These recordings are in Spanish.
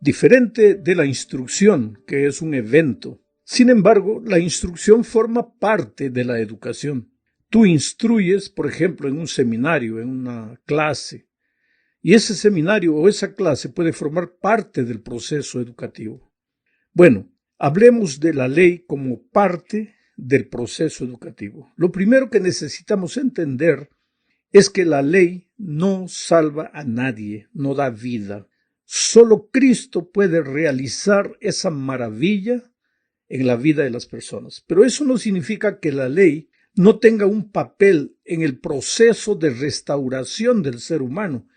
diferente de la instrucción, que es un evento. Sin embargo, la instrucción forma parte de la educación. Tú instruyes, por ejemplo, en un seminario, en una clase, y ese seminario o esa clase puede formar parte del proceso educativo. Bueno, hablemos de la ley como parte del proceso educativo. Lo primero que necesitamos entender es que la ley no salva a nadie, no da vida. Solo Cristo puede realizar esa maravilla en la vida de las personas. Pero eso no significa que la ley no tenga un papel en el proceso de restauración del ser humano,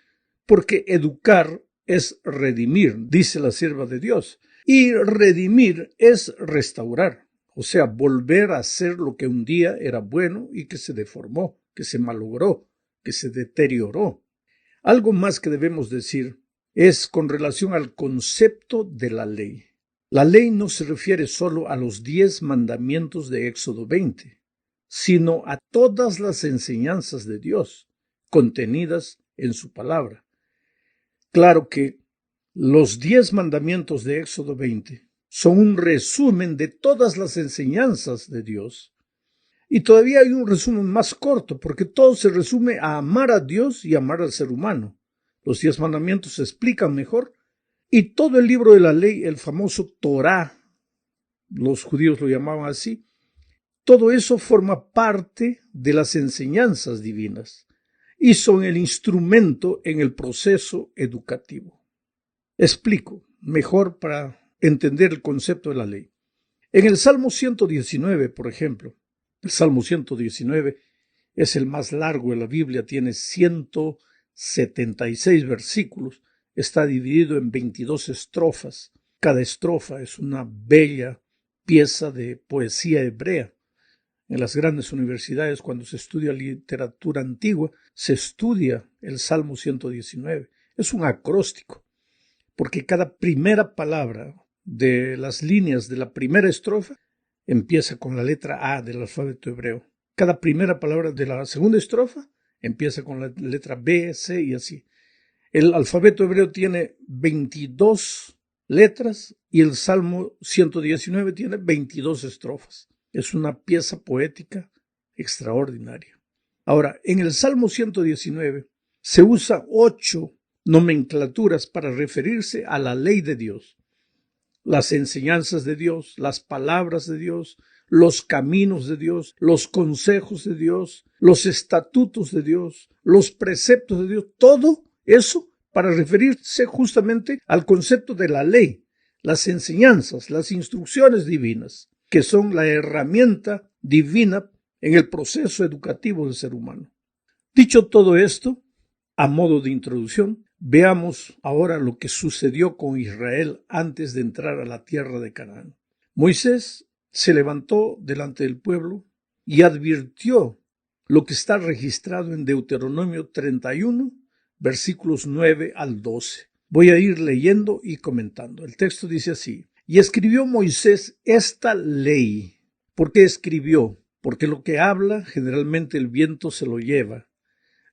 porque educar es redimir, dice la sierva de Dios, y redimir es restaurar, o sea, volver a ser lo que un día era bueno y que se deformó, que se malogró, que se deterioró. Algo más que debemos decir es con relación al concepto de la ley. La ley no se refiere solo a los 10 mandamientos de Éxodo 20, sino a todas las enseñanzas de Dios contenidas en su palabra. Claro que los 10 mandamientos de Éxodo 20 son un resumen de todas las enseñanzas de Dios. Y todavía hay un resumen más corto, porque todo se resume a amar a Dios y amar al ser humano. Los 10 mandamientos se explican mejor, y todo el libro de la ley, el famoso Torá, los judíos lo llamaban así, todo eso forma parte de las enseñanzas divinas y son el instrumento en el proceso educativo. Explico mejor para entender el concepto de la ley. En el Salmo 119, por ejemplo, el Salmo 119 es el más largo de la Biblia, tiene 176 versículos, está dividido en 22 estrofas. Cada estrofa es una bella pieza de poesía hebrea. En las grandes universidades, cuando se estudia literatura antigua, se estudia el Salmo 119. Es un acróstico, porque cada primera palabra de las líneas de la primera estrofa empieza con la letra A del alfabeto hebreo. Cada primera palabra de la segunda estrofa empieza con la letra B, C y así. El alfabeto hebreo tiene 22 letras y el Salmo 119 tiene 22 estrofas. Es una pieza poética extraordinaria. Ahora, en el Salmo 119 se usa 8 nomenclaturas para referirse a la ley de Dios, las enseñanzas de Dios, las palabras de Dios, los caminos de Dios, los consejos de Dios, los estatutos de Dios, los preceptos de Dios, todo eso para referirse justamente al concepto de la ley, las enseñanzas, las instrucciones divinas, que son la herramienta divina en el proceso educativo del ser humano. Dicho todo esto, a modo de introducción, veamos ahora lo que sucedió con Israel antes de entrar a la tierra de Canaán. Moisés se levantó delante del pueblo y advirtió lo que está registrado en Deuteronomio 31, versículos 9 al 12. Voy a ir leyendo y comentando. El texto dice así: y escribió Moisés esta ley. ¿Por qué escribió? Porque lo que habla generalmente el viento se lo lleva.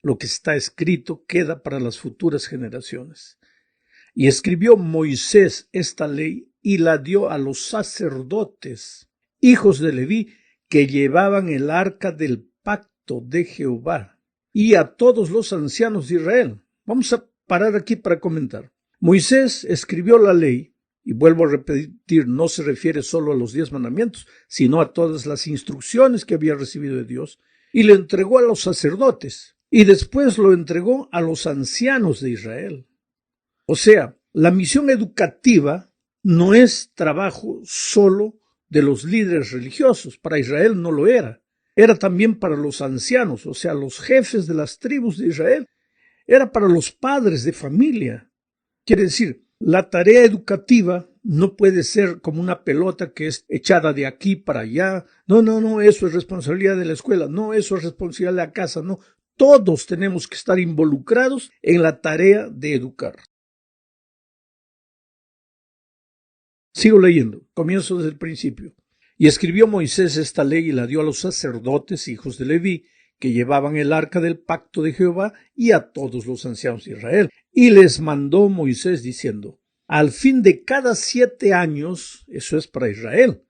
Lo que está escrito queda para las futuras generaciones. Y escribió Moisés esta ley y la dio a los sacerdotes, hijos de Leví, que llevaban el arca del pacto de Jehová, y a todos los ancianos de Israel. Vamos a parar aquí para comentar. Moisés escribió la ley, y vuelvo a repetir, no se refiere solo a los 10 mandamientos, sino a todas las instrucciones que había recibido de Dios, y le entregó a los sacerdotes, y después lo entregó a los ancianos de Israel. O sea, la misión educativa no es trabajo solo de los líderes religiosos. Para Israel no lo era. Era también para los ancianos, o sea, los jefes de las tribus de Israel. Era para los padres de familia. Quiere decir, la tarea educativa no puede ser como una pelota que es echada de aquí para allá. No, eso es responsabilidad de la escuela. No, eso es responsabilidad de la casa. No, todos tenemos que estar involucrados en la tarea de educar. Sigo leyendo, comienzo desde el principio. Y escribió Moisés esta ley y la dio a los sacerdotes, hijos de Leví, que llevaban el arca del pacto de Jehová, y a todos los ancianos de Israel. Y les mandó Moisés diciendo: al fin de cada 7 años, eso es para Israel.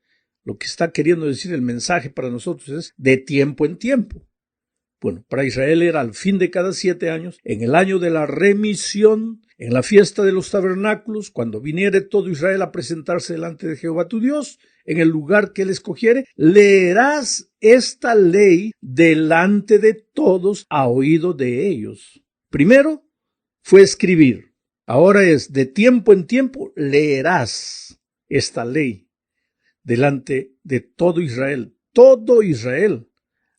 Lo que está queriendo decir el mensaje para nosotros es de tiempo en tiempo. Bueno, para Israel era al fin de cada 7 años, en el año de la remisión, en la fiesta de los tabernáculos, cuando viniere todo Israel a presentarse delante de Jehová tu Dios, en el lugar que él escogiere, leerás esta ley delante de todos a oído de ellos. Primero fue escribir, ahora es de tiempo en tiempo leerás esta ley delante de todo Israel,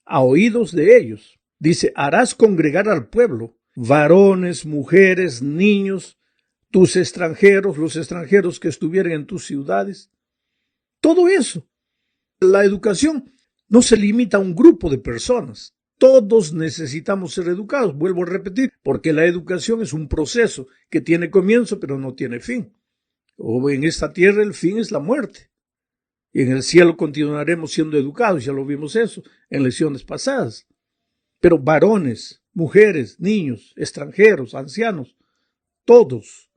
a oídos de ellos. Dice, harás congregar al pueblo, varones, mujeres, niños, tus extranjeros, los extranjeros que estuvieren en tus ciudades. Todo eso. La educación no se limita a un grupo de personas. Todos necesitamos ser educados, vuelvo a repetir, porque la educación es un proceso que tiene comienzo pero no tiene fin. O en esta tierra el fin es la muerte. Y en el cielo continuaremos siendo educados, ya lo vimos eso en lecciones pasadas. Pero varones, mujeres, niños, extranjeros, ancianos, todos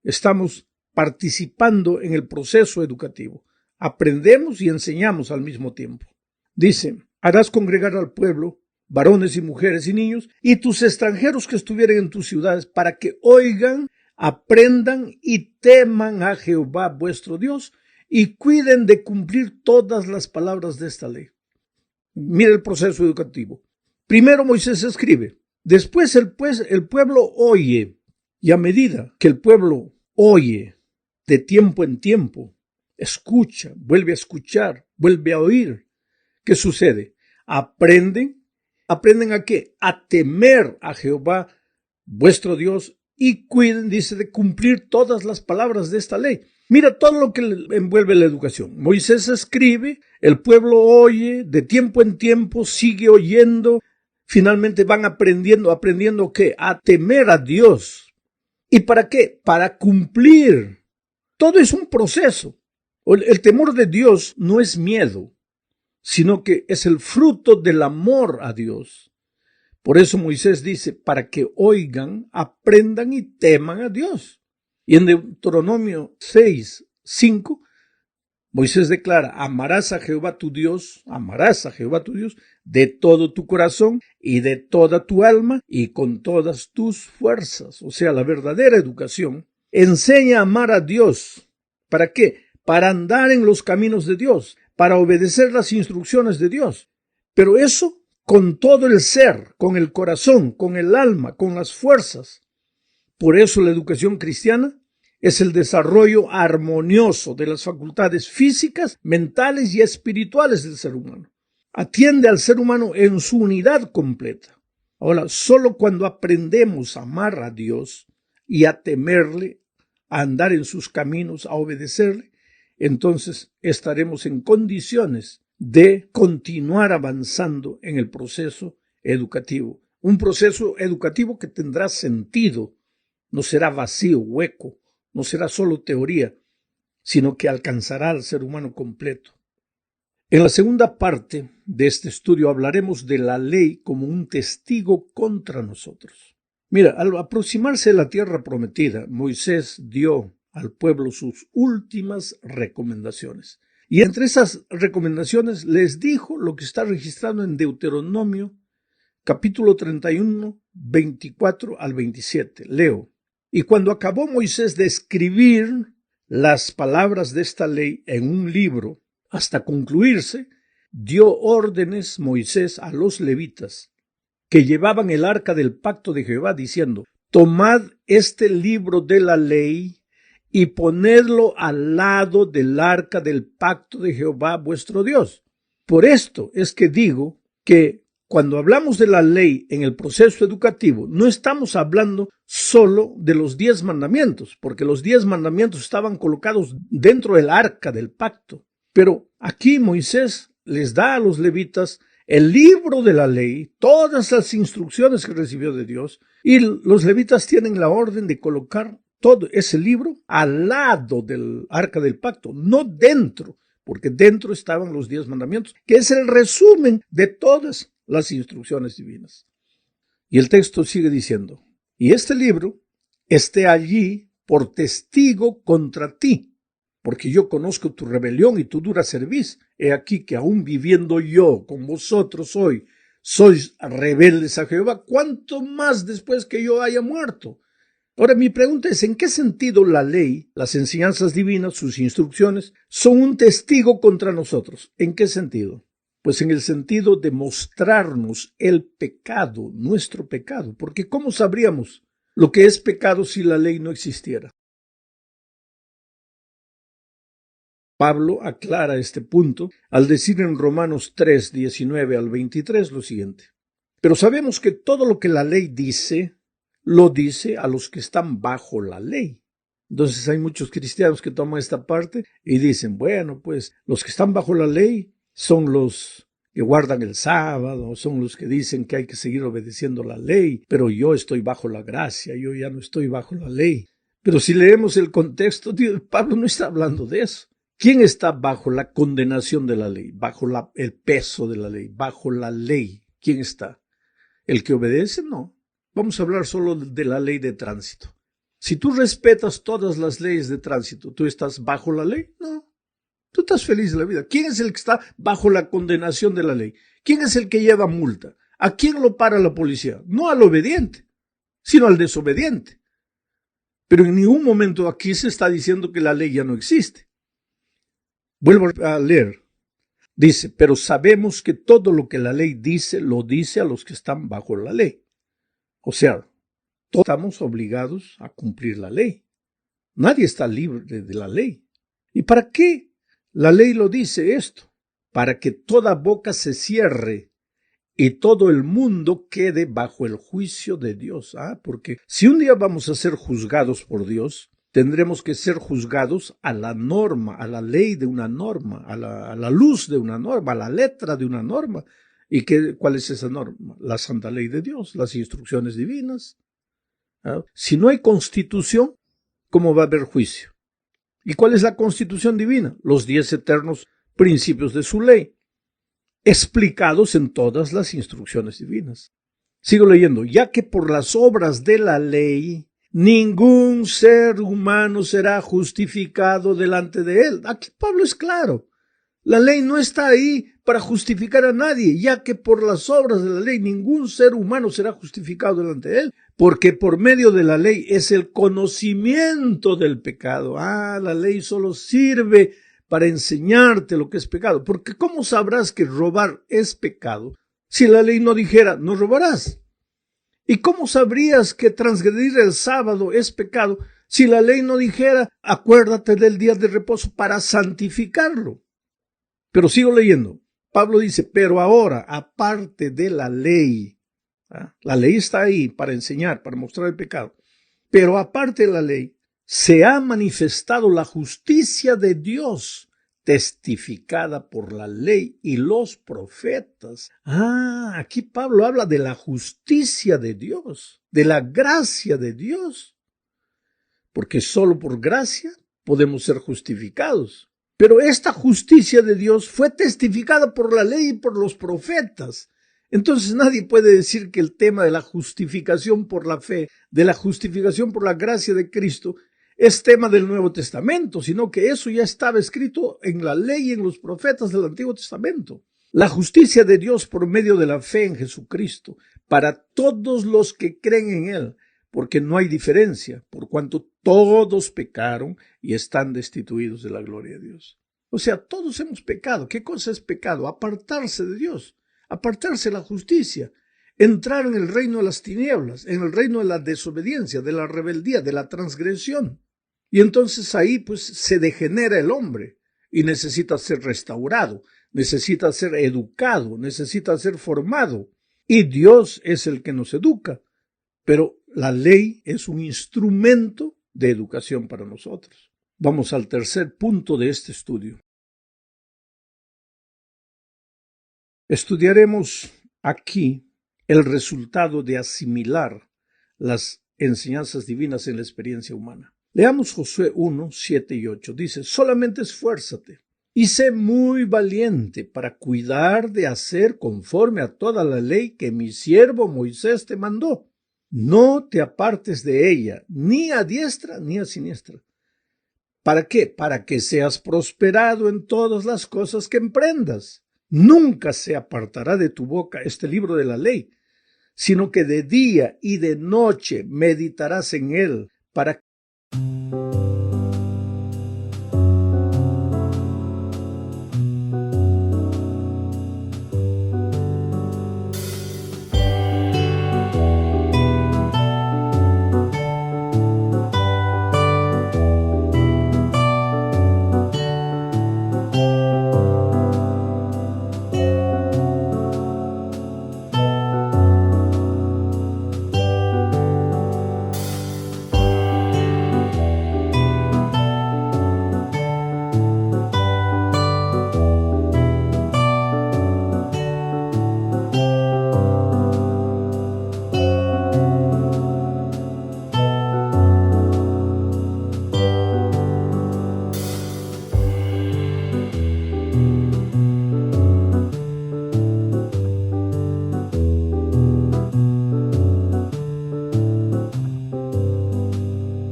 estamos participando en el proceso educativo. Aprendemos y enseñamos al mismo tiempo. Dice, harás congregar al pueblo, varones y mujeres y niños, y tus extranjeros que estuvieren en tus ciudades, para que oigan, aprendan y teman a Jehová vuestro Dios, y cuiden de cumplir todas las palabras de esta ley. Mira el proceso educativo. Primero Moisés escribe, después el pueblo oye, y a medida que el pueblo oye, de tiempo en tiempo, escucha, vuelve a escuchar, vuelve a oír, ¿qué sucede? ¿Aprenden a qué? A temer a Jehová vuestro Dios y cuiden, dice, de cumplir todas las palabras de esta ley. Mira todo lo que envuelve la educación. Moisés escribe, el pueblo oye, de tiempo en tiempo sigue oyendo, finalmente van aprendiendo ¿qué? A temer a Dios. ¿Y para qué? Para cumplir. Todo es un proceso. El temor de Dios no es miedo, sino que es el fruto del amor a Dios. Por eso Moisés dice, para que oigan, aprendan y teman a Dios. Y en Deuteronomio 6:5, Moisés declara, amarás a Jehová tu Dios de todo tu corazón y de toda tu alma y con todas tus fuerzas. O sea, la verdadera educación enseña a amar a Dios. ¿Para qué? Para andar en los caminos de Dios, para obedecer las instrucciones de Dios. Pero eso con todo el ser, con el corazón, con el alma, con las fuerzas. Por eso la educación cristiana es el desarrollo armonioso de las facultades físicas, mentales y espirituales del ser humano. Atiende al ser humano en su unidad completa. Ahora, solo cuando aprendemos a amar a Dios y a temerle, a andar en sus caminos, a obedecerle, entonces estaremos en condiciones de continuar avanzando en el proceso educativo. Un proceso educativo que tendrá sentido, no será vacío, hueco, no será solo teoría, sino que alcanzará al ser humano completo. En la segunda parte de este estudio hablaremos de la ley como un testigo contra nosotros. Mira, al aproximarse a la tierra prometida, Moisés dio al pueblo sus últimas recomendaciones. Y entre esas recomendaciones les dijo lo que está registrado en Deuteronomio, capítulo 31, 24 al 27. Leo. Y cuando acabó Moisés de escribir las palabras de esta ley en un libro, hasta concluirse, dio órdenes Moisés a los levitas que llevaban el arca del pacto de Jehová, diciendo, tomad este libro de la ley y ponedlo al lado del arca del pacto de Jehová vuestro Dios. Por esto es que digo que cuando hablamos de la ley en el proceso educativo, no estamos hablando solo de los 10 mandamientos, porque los 10 mandamientos estaban colocados dentro del arca del pacto. Pero aquí Moisés les da a los levitas el libro de la ley, todas las instrucciones que recibió de Dios, y los levitas tienen la orden de colocar todo ese libro al lado del arca del pacto, no dentro, porque dentro estaban los 10 mandamientos, que es el resumen de todas las instrucciones divinas. Y el texto sigue diciendo, y este libro esté allí por testigo contra ti, porque yo conozco tu rebelión y tu dura cerviz. He aquí que aún viviendo yo con vosotros hoy, sois rebeldes a Jehová, ¿cuánto más después que yo haya muerto? Ahora mi pregunta es, ¿en qué sentido la ley, las enseñanzas divinas, sus instrucciones, son un testigo contra nosotros? ¿En qué sentido? Pues en el sentido de mostrarnos el pecado, nuestro pecado, porque ¿cómo sabríamos lo que es pecado si la ley no existiera? Pablo aclara este punto al decir en Romanos 3, 19 al 23 lo siguiente. Pero sabemos que todo lo que la ley dice, lo dice a los que están bajo la ley. Entonces hay muchos cristianos que toman esta parte y dicen, bueno, pues los que están bajo la ley son los que guardan el sábado, son los que dicen que hay que seguir obedeciendo la ley, pero yo estoy bajo la gracia, yo ya no estoy bajo la ley. Pero si leemos el contexto, Pablo no está hablando de eso. ¿Quién está bajo la condenación de la ley, bajo el peso de la ley, bajo la ley? ¿Quién está? ¿El que obedece? No. Vamos a hablar solo de la ley de tránsito. Si tú respetas todas las leyes de tránsito, ¿tú estás bajo la ley? No. Tú estás feliz de la vida. ¿Quién es el que está bajo la condenación de la ley? ¿Quién es el que lleva multa? ¿A quién lo para la policía? No al obediente, sino al desobediente. Pero en ningún momento aquí se está diciendo que la ley ya no existe. Vuelvo a leer. Dice, pero sabemos que todo lo que la ley dice, lo dice a los que están bajo la ley. O sea, todos estamos obligados a cumplir la ley. Nadie está libre de la ley. ¿Y para qué la ley lo dice esto? Para que toda boca se cierre y todo el mundo quede bajo el juicio de Dios. Porque si un día vamos a ser juzgados por Dios, tendremos que ser juzgados a la norma, a la ley de una norma, a la luz de una norma, a la letra de una norma. ¿Y cuál es esa norma? La santa ley de Dios, las instrucciones divinas. Si no hay constitución, ¿cómo va a haber juicio? ¿Y cuál es la constitución divina? Los 10 eternos principios de su ley, explicados en todas las instrucciones divinas. Sigo leyendo. Ya que por las obras de la ley ningún ser humano será justificado delante de él. Aquí Pablo es claro. La ley no está ahí para justificar a nadie, ya que por las obras de la ley ningún ser humano será justificado delante de él, porque por medio de la ley es el conocimiento del pecado. La ley solo sirve para enseñarte lo que es pecado, porque ¿cómo sabrás que robar es pecado si la ley no dijera no robarás? ¿Y cómo sabrías que transgredir el sábado es pecado si la ley no dijera acuérdate del día de reposo para santificarlo? Pero sigo leyendo. Pablo dice, pero ahora, aparte de la ley está ahí para enseñar, para mostrar el pecado, pero aparte de la ley, se ha manifestado la justicia de Dios, testificada por la ley y los profetas. Aquí Pablo habla de la justicia de Dios, de la gracia de Dios, porque solo por gracia podemos ser justificados. Pero esta justicia de Dios fue testificada por la ley y por los profetas. Entonces nadie puede decir que el tema de la justificación por la fe, de la justificación por la gracia de Cristo, es tema del Nuevo Testamento, sino que eso ya estaba escrito en la ley y en los profetas del Antiguo Testamento. La justicia de Dios por medio de la fe en Jesucristo, para todos los que creen en Él, porque no hay diferencia, por cuanto todos pecaron y están destituidos de la gloria de Dios. O sea, todos hemos pecado. ¿Qué cosa es pecado? Apartarse de Dios, apartarse de la justicia, entrar en el reino de las tinieblas, en el reino de la desobediencia, de la rebeldía, de la transgresión. Y entonces ahí pues se degenera el hombre y necesita ser restaurado, necesita ser educado, necesita ser formado. Y Dios es el que nos educa. Pero la ley es un instrumento de educación para nosotros. Vamos al tercer punto de este estudio. Estudiaremos aquí el resultado de asimilar las enseñanzas divinas en la experiencia humana. Leamos Josué 1, 7 y 8. Dice, solamente esfuérzate y sé muy valiente para cuidar de hacer conforme a toda la ley que mi siervo Moisés te mandó. No te apartes de ella, ni a diestra ni a siniestra. ¿Para qué? Para que seas prosperado en todas las cosas que emprendas. Nunca se apartará de tu boca este libro de la ley, sino que de día y de noche meditarás en él, para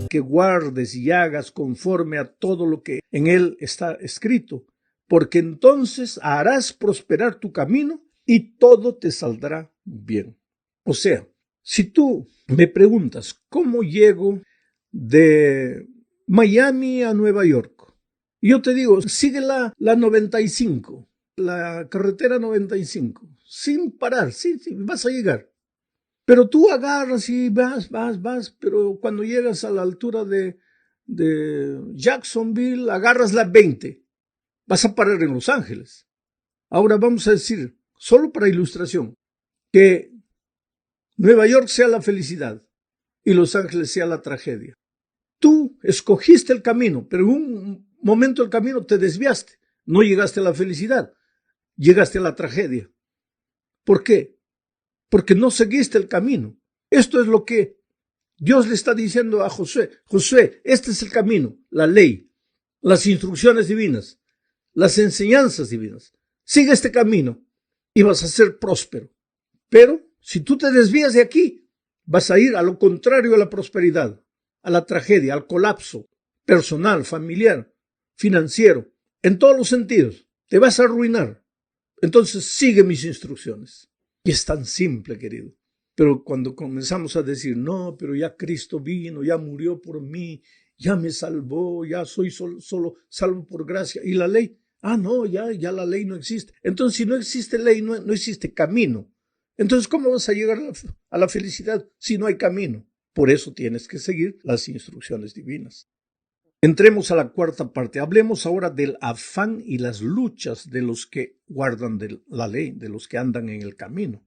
que guardes y hagas conforme a todo lo que en él está escrito, porque entonces harás prosperar tu camino y todo te saldrá bien. O sea, si tú me preguntas cómo llego de Miami a Nueva York, yo te digo, sigue la 95, la carretera 95, sin parar, sí, vas a llegar. Pero tú agarras y vas, pero cuando llegas a la altura de Jacksonville, agarras la 20. Vas a parar en Los Ángeles. Ahora vamos a decir, solo para ilustración, que Nueva York sea la felicidad y Los Ángeles sea la tragedia. Tú escogiste el camino, pero en un momento del camino te desviaste. No llegaste a la felicidad, llegaste a la tragedia. ¿Por qué? Porque no seguiste el camino. Esto es lo que Dios le está diciendo a Josué. Josué, este es el camino, la ley, las instrucciones divinas, las enseñanzas divinas. Sigue este camino y vas a ser próspero. Pero si tú te desvías de aquí, vas a ir a lo contrario a la prosperidad, a la tragedia, al colapso personal, familiar, financiero, en todos los sentidos. Te vas a arruinar. Entonces sigue mis instrucciones. Y es tan simple, querido. Pero cuando comenzamos a decir, no, pero ya Cristo vino, ya murió por mí, ya me salvó, ya soy solo salvo por gracia. ¿Y la ley? No, ya la ley no existe. Entonces, si no existe ley, no existe camino. Entonces, ¿cómo vas a llegar a la felicidad si no hay camino? Por eso tienes que seguir las instrucciones divinas. Entremos a la cuarta parte. Hablemos ahora del afán y las luchas de los que guardan de la ley, de los que andan en el camino.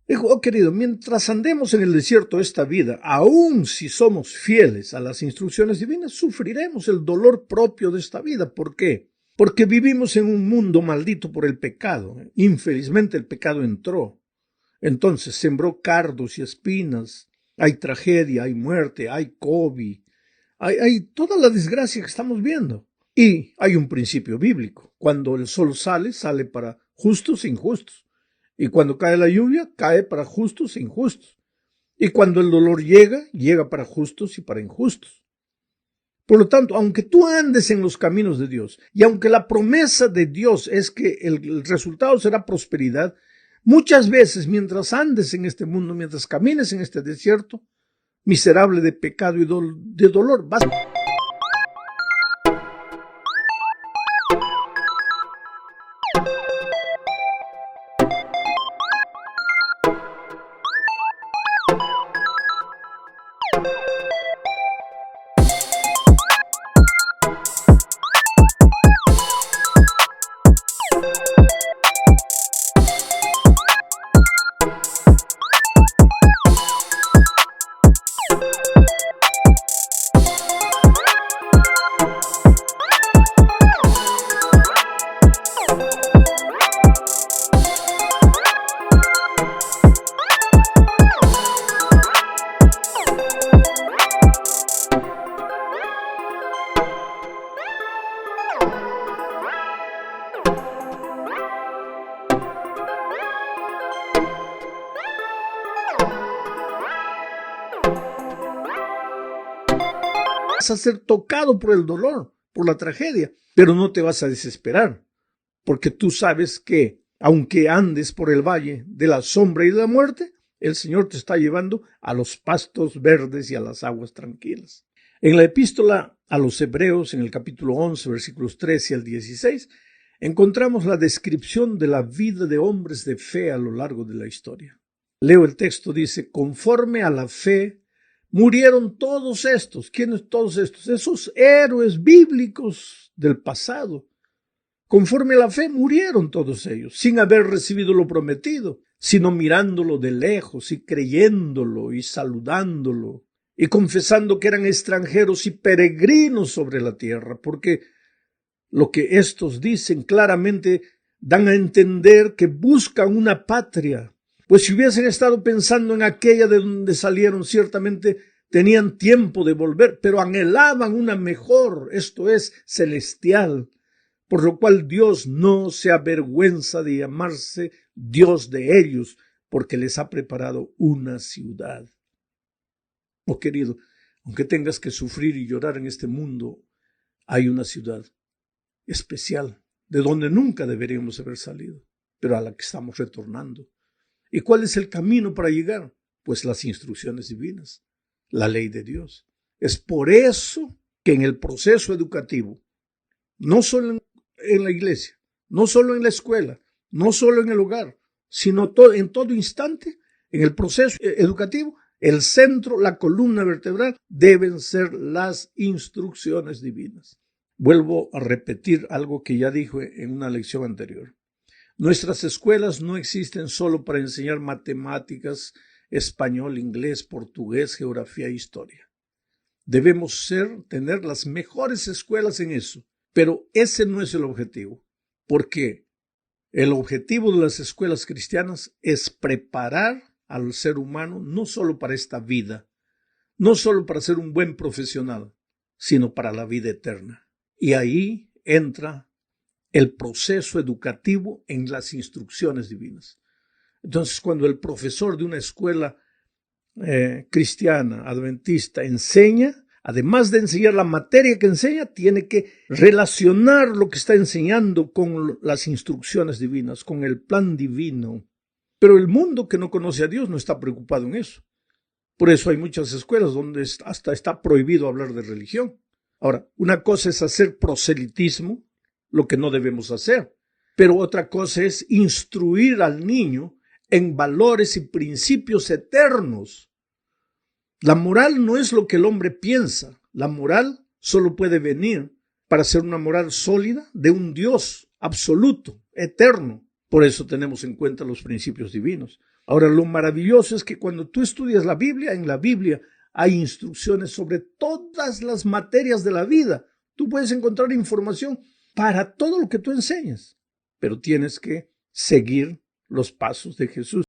Dijo, querido, mientras andemos en el desierto de esta vida, aun si somos fieles a las instrucciones divinas, sufriremos el dolor propio de esta vida. ¿Por qué? Porque vivimos en un mundo maldito por el pecado. Infelizmente el pecado entró. Entonces sembró cardos y espinas. Hay tragedia, hay muerte, hay COVID. Hay toda la desgracia que estamos viendo. Y hay un principio bíblico. Cuando el sol sale para justos e injustos. Y cuando cae la lluvia, cae para justos e injustos. Y cuando el dolor llega para justos y para injustos. Por lo tanto, aunque tú andes en los caminos de Dios, y aunque la promesa de Dios es que el resultado será prosperidad, muchas veces mientras andes en este mundo, mientras camines en este desierto, miserable de pecado y de dolor, vas vas a ser tocado por el dolor, por la tragedia, pero no te vas a desesperar, porque tú sabes que, aunque andes por el valle de la sombra y de la muerte, el Señor te está llevando a los pastos verdes y a las aguas tranquilas. En la epístola a los Hebreos, en el capítulo 11, versículos 13 al 16, encontramos la descripción de la vida de hombres de fe a lo largo de la historia. Leo el texto, dice: conforme a la fe murieron todos estos. ¿Quiénes todos estos? Esos héroes bíblicos del pasado. Conforme a la fe murieron todos ellos, sin haber recibido lo prometido, sino mirándolo de lejos y creyéndolo y saludándolo y confesando que eran extranjeros y peregrinos sobre la tierra, porque lo que estos dicen claramente dan a entender que buscan una patria, pues si hubiesen estado pensando en aquella de donde salieron, ciertamente tenían tiempo de volver, pero anhelaban una mejor, esto es, celestial, por lo cual Dios no se avergüenza de llamarse Dios de ellos, porque les ha preparado una ciudad. Oh querido, aunque tengas que sufrir y llorar en este mundo, hay una ciudad especial, de donde nunca deberíamos haber salido, pero a la que estamos retornando. ¿Y cuál es el camino para llegar? Pues las instrucciones divinas, la ley de Dios. Es por eso que en el proceso educativo, no solo en la iglesia, no solo en la escuela, no solo en el hogar, sino en todo instante, en el proceso educativo, el centro, la columna vertebral, deben ser las instrucciones divinas. Vuelvo a repetir algo que ya dije en una lección anterior. Nuestras escuelas no existen solo para enseñar matemáticas, español, inglés, portugués, geografía e historia. Debemos tener las mejores escuelas en eso, pero ese no es el objetivo, porque el objetivo de las escuelas cristianas es preparar al ser humano no solo para esta vida, no solo para ser un buen profesional, sino para la vida eterna. Y ahí entra el proceso educativo en las instrucciones divinas. Entonces, cuando el profesor de una escuela cristiana, adventista, enseña, además de enseñar la materia que enseña, tiene que relacionar lo que está enseñando con las instrucciones divinas, con el plan divino. Pero el mundo que no conoce a Dios no está preocupado en eso. Por eso hay muchas escuelas donde hasta está prohibido hablar de religión. Ahora, una cosa es hacer proselitismo, lo que no debemos hacer, pero otra cosa es instruir al niño en valores y principios eternos. La moral no es lo que el hombre piensa. La moral solo puede venir para ser una moral sólida de un Dios absoluto, eterno. Por eso tenemos en cuenta los principios divinos. Ahora, lo maravilloso es que cuando tú estudias la Biblia, en la Biblia hay instrucciones sobre todas las materias de la vida. Tú puedes encontrar información para todo lo que tú enseñas, pero tienes que seguir los pasos de Jesús.